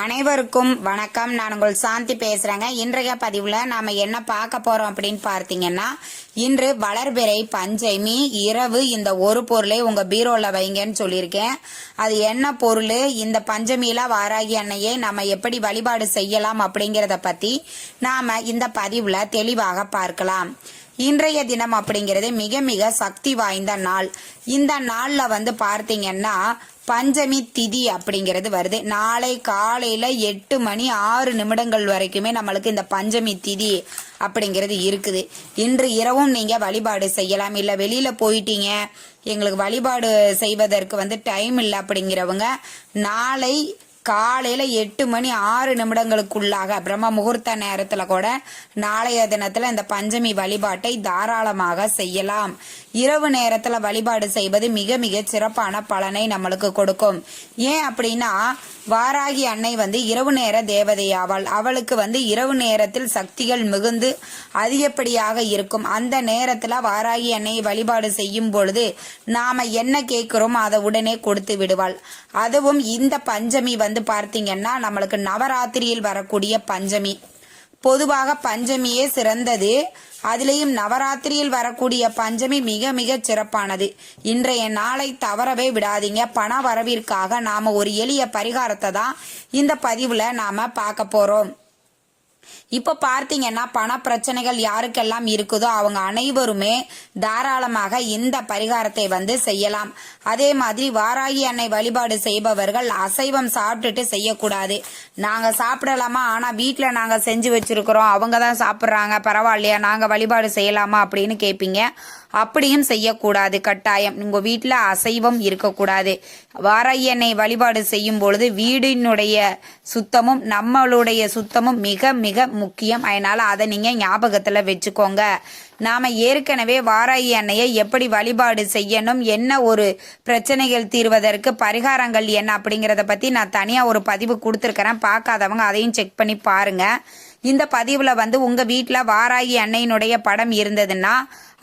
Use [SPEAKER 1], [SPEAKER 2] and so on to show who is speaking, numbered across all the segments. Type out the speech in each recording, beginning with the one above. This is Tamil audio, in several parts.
[SPEAKER 1] அனைவருக்கும் வணக்கம். நான் உங்கள் சாந்தி பேசுறேங்க. இன்றைய பதிவுல நாம என்ன பார்க்க போறோம் அப்படின்னு பார்த்தீங்கன்னா, இன்று வளர்பிறை பஞ்சமி இரவு இந்த ஒரு பொருளை உங்க பீரோல வைங்கன்னு சொல்லியிருக்கேன். அது என்ன பொருள், இந்த பஞ்சமியில வாராகி அன்னையை நம்ம எப்படி வழிபாடு செய்யலாம் அப்படிங்கிறத பத்தி நாம இந்த பதிவுல தெளிவாக பார்க்கலாம். இன்றைய தினம் அப்படிங்கிறது மிக மிக சக்தி வாய்ந்த நாள். இந்த நாள்ல பார்த்தீங்கன்னா பஞ்சமி திதி அப்படிங்கிறது வருது. நாளை காலையில 8:06 வரைக்குமே நம்மளுக்கு இந்த பஞ்சமி திதி அப்படிங்கிறது இருக்குது. இன்று இரவும் நீங்க வழிபாடு செய்யலாம். இல்ல வெளியில போயிட்டீங்க, எங்களுக்கு வழிபாடு செய்வதற்கு டைம் இல்லை அப்படிங்கிறவங்க நாளை காலையில 8:06 பிரம்ம முகூர்த்த நேரத்துல கூட நாளைய தினத்துல இந்த பஞ்சமி வழிபாட்டை தாராளமாக செய்யலாம். இரவு நேரத்துல வழிபாடு செய்வது மிக மிக சிறப்பான பலனை நம்மளுக்கு கொடுக்கும். ஏன் அப்படின்னா, வாராகி அன்னை இரவு நேர தேவதையாவாள். அவளுக்கு இரவு நேரத்தில் சக்திகள் மிகுந்து அதிகப்படியாக இருக்கும். அந்த நேரத்துல வாராகி அன்னையை வழிபாடு செய்யும் பொழுது நாம என்ன கேட்கிறோமோ அதை உடனே கொடுத்து விடுவாள். அதுவும் இந்த பஞ்சமி பார்த்தீங்கன்னா நம்மளுக்கு நவராத்திரியில் வரக்கூடிய பஞ்சமி. பொதுவாக பஞ்சமியே சிறந்தது. அதிலேயும் நவராத்திரியில் வரக்கூடிய பஞ்சமி மிக மிக சிறப்பானது. இன்றைய நாளை தவறவே விடாதீங்க. பண வரவிற்காக நாம ஒரு எளிய பரிகாரத்தை தான் இந்த பதிவுல நாம பார்க்க போறோம். இப்ப பார்த்தீங்கன்னா பண பிரச்சனைகள் யாருக்கெல்லாம் இருக்குதோ அவங்க அனைவருமே தாராளமாக இந்த பரிகாரத்தை செய்யலாம். அதே மாதிரி வாராகி அன்னை வழிபாடு செய்பவர்கள் அசைவம் சாப்பிட்டுட்டு செய்யக்கூடாது. நாங்க சாப்பிடலாமா, ஆனா வீட்டுல நாங்க செஞ்சு வச்சிருக்கிறோம், அவங்க தான் சாப்பிட்றாங்க, பரவாயில்லையா, நாங்க வழிபாடு செய்யலாமா அப்படின்னு கேட்பீங்க. அப்படியும் செய்யக்கூடாது. கட்டாயம் உங்க வீட்டுல அசைவம் இருக்கக்கூடாது. வாராகி அன்னை வழிபாடு செய்யும் பொழுது வீடினுடைய சுத்தமும் நம்மளுடைய சுத்தமும் மிக மிக முக்கியம். அதனால அதை நீங்க ஞாபகத்துல வச்சுக்கோங்க. நாம ஏற்கனவே வாராகி அன்னையை எப்படி வழிபாடு செய்யணும், என்ன ஒரு பிரச்சனைகள் தீர்வதற்கு பரிகாரங்கள் என்ன அப்படிங்கிறத பத்தி நான் தனியா ஒரு பதிவு கொடுத்துருக்கிறேன். பார்க்காதவங்க அதையும் செக் பண்ணி பாருங்க. இந்த பதிவுல உங்க வீட்டுல வாராகி அன்னையினுடைய படம் இருந்ததுன்னா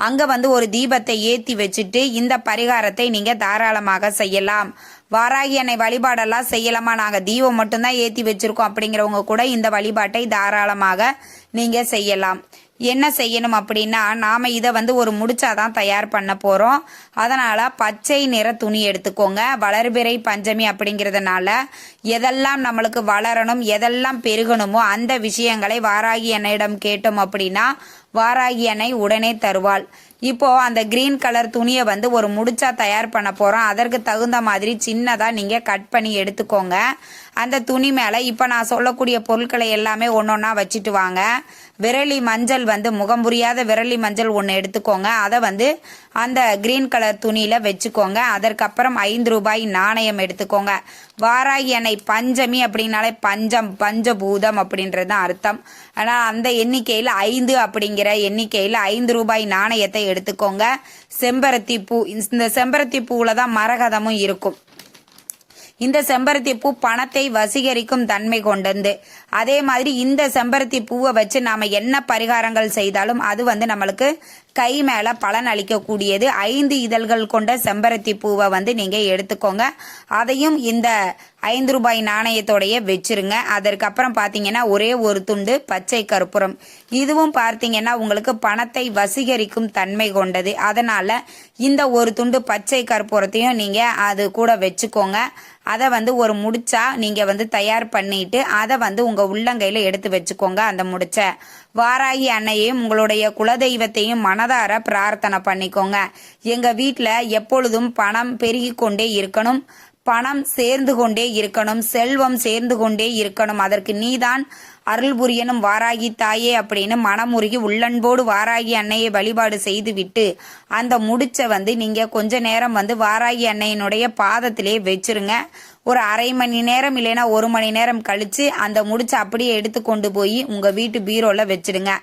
[SPEAKER 1] அங்க ஒரு தீபத்தை ஏத்தி வச்சுட்டு இந்த பரிகாரத்தை நீங்க தாராளமாக செய்யலாம். வாராகி அன்னை வழிபாடெல்லாம் செய்யலாமா, நாங்க தீபம் மட்டும்தான் ஏத்தி வச்சிருக்கோம் அப்படிங்கிறவங்க கூட இந்த வழிபாட்டை தாராளமாக நீங்க செய்யலாம். என்ன செய்யணும் அப்படின்னா, நாம இதை ஒரு முடிச்சாதான் தயார் பண்ண போறோம். அதனால பச்சை நிற துணி எடுத்துக்கோங்க. வளர்பிறை பஞ்சமி அப்படிங்கிறதுனால எதெல்லாம் நம்மளுக்கு வளரணும், எதெல்லாம் பெருகணுமோ அந்த விஷயங்களை வாராகி அன்னையிடம் கேட்டோம் அப்படின்னா வாராகி அன்னை உடனே தருவாள். இப்போ அந்த கிரீன் கலர் துணியை ஒரு முடிச்சா தயார் பண்ண போறோம். அதற்கு தகுந்த மாதிரி சின்னதா நீங்க கட் பண்ணி எடுத்துக்கோங்க. அந்த துணி மேல இப்ப நான் சொல்லக்கூடிய பொருட்களை எல்லாமே ஒன்னொன்னா வச்சுட்டு வாங்க. விரலி மஞ்சள் முகம் புரியாத விரலி மஞ்சள் ஒன்று எடுத்துக்கோங்க. அதை அந்த கிரீன் கலர் துணியில வச்சுக்கோங்க. அதற்கப்புறம் 5 ரூபாய் நாணயம் எடுத்துக்கோங்க. வாராகி அன்னை பஞ்சமி அப்படின்னாலே பஞ்சபூதம் அப்படின்றது அர்த்தம். ஆனால் அந்த எண்ணிக்கையில் 5 அப்படிங்கிற எண்ணிக்கையில் 5 ரூபாய் நாணயத்தை எடுத்துக்கோங்க. செம்பருத்தி பூ, இந்த செம்பருத்தி பூவில் தான் மரகதமும் இருக்கும். இந்த செம்பருத்தி பூ பணத்தை வசீகரிக்கும் தன்மை கொண்டது. அதே மாதிரி இந்த செம்பருத்தி பூவை வச்சு நாம என்ன பரிகாரங்கள் செய்தாலும் அது நம்மளுக்கு கை மேல பலன் அளிக்கக்கூடியது. 5 இதழ்கள் கொண்ட செம்பருத்தி பூவை நீங்க எடுத்துக்கோங்க. அதையும் இந்த 5 ரூபாய் நாணயத்தோடைய வச்சிருங்க. அதற்கப்புறம் பாத்தீங்கன்னா ஒரே ஒரு துண்டு பச்சை கற்பூரம். இதுவும் பார்த்தீங்கன்னா உங்களுக்கு பணத்தை வசீகரிக்கும் தன்மை கொண்டது. அதனால இந்த ஒரு துண்டு பச்சை கற்பூரத்தையும் நீங்க அது கூட வச்சுக்கோங்க. அதை ஒரு முடிச்சா நீங்க தயார் பண்ணிட்டு அதை உங்க உள்ளங்கையில எடுத்து வச்சுக்கோங்க. அந்த முடிச்ச வாராகி அன்னையையும் உங்களுடைய குலதெய்வத்தையும் மனதார பிரார்த்தனை பண்ணிக்கோங்க. எங்க வீட்டுல எப்பொழுதும் பணம் பெருகி கொண்டே இருக்கணும், பணம் சேர்ந்து கொண்டே இருக்கணும், செல்வம் சேர்ந்து கொண்டே இருக்கணும், அதற்கு நீதான் அருள் புரியணும் வாராகி தாயே அப்படின்னு மனமுருகி உள்ளன்போடு வாராகி அன்னையை வழிபாடு செய்து விட்டு அந்த முடிச்ச நீங்க கொஞ்ச நேரம் வாராகி அன்னையினுடைய பாதத்திலே வச்சிருங்க. ஒரு அரை மணி நேரம் இல்லைன்னா 1 மணி நேரம் கழிச்சு அந்த முடிச்ச அப்படியே எடுத்து கொண்டு போய் உங்க வீட்டு பீரோல வச்சிடுங்க.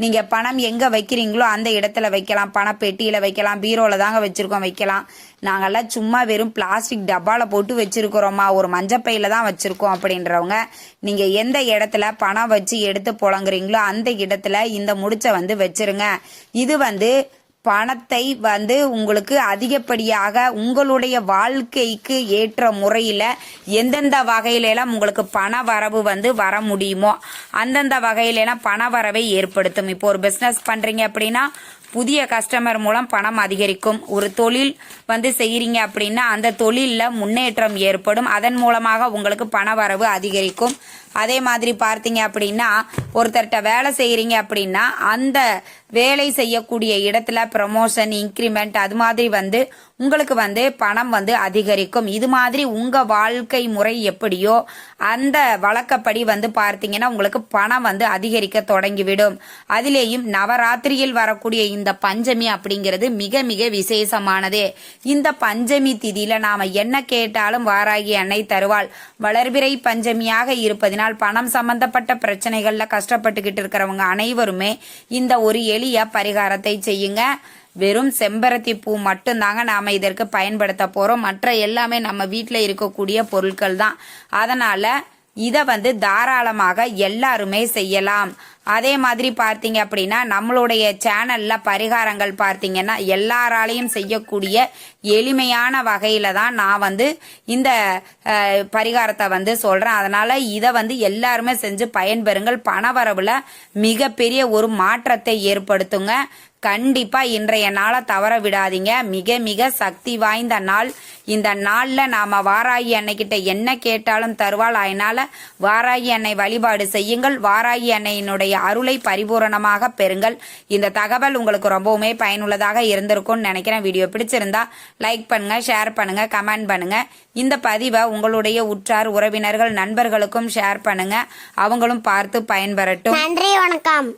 [SPEAKER 1] நீங்க பணம் எங்க வைக்கிறீங்களோ அந்த இடத்துல வைக்கலாம். பணப்பெட்டியில வைக்கலாம், பீரோல தாங்க வச்சிருக்கோம் வைக்கலாம். நாங்கெல்லாம் சும்மா வெறும் பிளாஸ்டிக் டப்பால போட்டு வச்சிருக்கிறோமா, ஒரு மஞ்சப்பையில தான் வச்சிருக்கோம் அப்படின்றவங்க நீங்க எந்த இடத்துல பணம் வச்சு எடுத்து புழங்குறீங்களோ அந்த இடத்துல இந்த முடிச்ச வச்சிருங்க. இது பணத்தை வந்து உங்களுக்கு அதிகப்படியாக உங்களுடைய வாழ்க்கைக்கு ஏற்ற முறையில் எந்தெந்த வகையிலெல்லாம் உங்களுக்கு பண வரவு வந்து வர முடியுமோ அந்தந்த வகையிலெல்லாம் பண வரவை ஏற்படுத்தும். இப்போ ஒரு பிஸ்னஸ் பண்ணுறீங்க அப்படின்னா புதிய கஸ்டமர் மூலம் பணம் அதிகரிக்கும். ஒரு தொழில் வந்து செய்கிறீங்க அப்படின்னா அந்த தொழிலில் முன்னேற்றம் ஏற்படும். அதன் மூலமாக உங்களுக்கு பண வரவு அதிகரிக்கும். அதே மாதிரி பார்த்தீங்க அப்படின்னா ஒருத்தர்கிட்ட வேலை செய்கிறீங்க அப்படின்னா அந்த வேலை செய்யக்கூடிய இடத்துல ப்ரமோஷன், இன்க்ரிமெண்ட் அது மாதிரி வந்து உங்களுக்கு வந்து பணம் வந்து அதிகரிக்கும். இது மாதிரி உங்கள் வாழ்க்கை முறை எப்படியோ அந்த வழக்கப்படி வந்து பார்த்தீங்கன்னா உங்களுக்கு பணம் வந்து அதிகரிக்க தொடங்கிவிடும். அதிலேயும் நவராத்திரியில் வரக்கூடிய இந்த பஞ்சமி அப்படிங்கிறது மிக மிக விசேஷமானது. இந்த பஞ்சமி திதியில நாம என்ன கேட்டாலும் வாராகி அன்னை தருவாள். வளர்பிறை பஞ்சமியாக இருப்பதினால் பணம் சம்பந்தப்பட்ட பிரச்சனைகள்ல கஷ்டப்பட்டுக்கிட்டு இருக்கிறவங்க அனைவருமே இந்த ஒரு எளிய பரிகாரத்தை செய்யுங்க. வெறும் செம்பருத்தி பூ மட்டும்தாங்க நாம இதற்கு பயன்படுத்த போறோம். மற்ற எல்லாமே நம்ம வீட்டில் இருக்கக்கூடிய பொருட்கள் தான். அதனால இதை வந்து தாராளமாக எல்லாருமே செய்யலாம். அதே மாதிரி பார்த்தீங்க அப்படின்னா நம்மளுடைய சேனல்ல பரிகாரங்கள் பார்த்தீங்கன்னா எல்லாராலையும் செய்யக்கூடிய எளிமையான வகையில தான் நான் வந்து இந்த பரிகாரத்தை வந்து சொல்றேன். அதனால இதை வந்து எல்லாருமே செஞ்சு பயன்பெறுங்கள். பணவரவுல மிகப்பெரிய ஒரு மாற்றத்தை ஏற்படுத்துங்க. கண்டிப்பா இன்றைய நாளை தவற விடாதீங்க. மிக மிக சக்தி வாய்ந்த நாள். இந்த நாள்ல நாம வாராகி அன்னைக்கிட்ட என்ன கேட்டாலும் தருவாள். அதனால வாராகி அன்னை வழிபாடு செய்யுங்கள். வாராகி அன்னையினுடைய அருளை பரிபூரணமாக பெறுங்கள். இந்த தகவல் உங்களுக்கு ரொம்பவுமே பயனுள்ளதாக இருந்திருக்கும்னு நினைக்கிறேன். வீடியோ பிடிச்சிருந்தா லைக் பண்ணுங்க, ஷேர் பண்ணுங்க, கமெண்ட் பண்ணுங்க. இந்த பதிவை உங்களுடைய உற்றார் உறவினர்கள் நண்பர்களுக்கும் ஷேர் பண்ணுங்க. அவங்களும் பார்த்து பயன்பெறட்டும்.
[SPEAKER 2] நன்றி, வணக்கம்.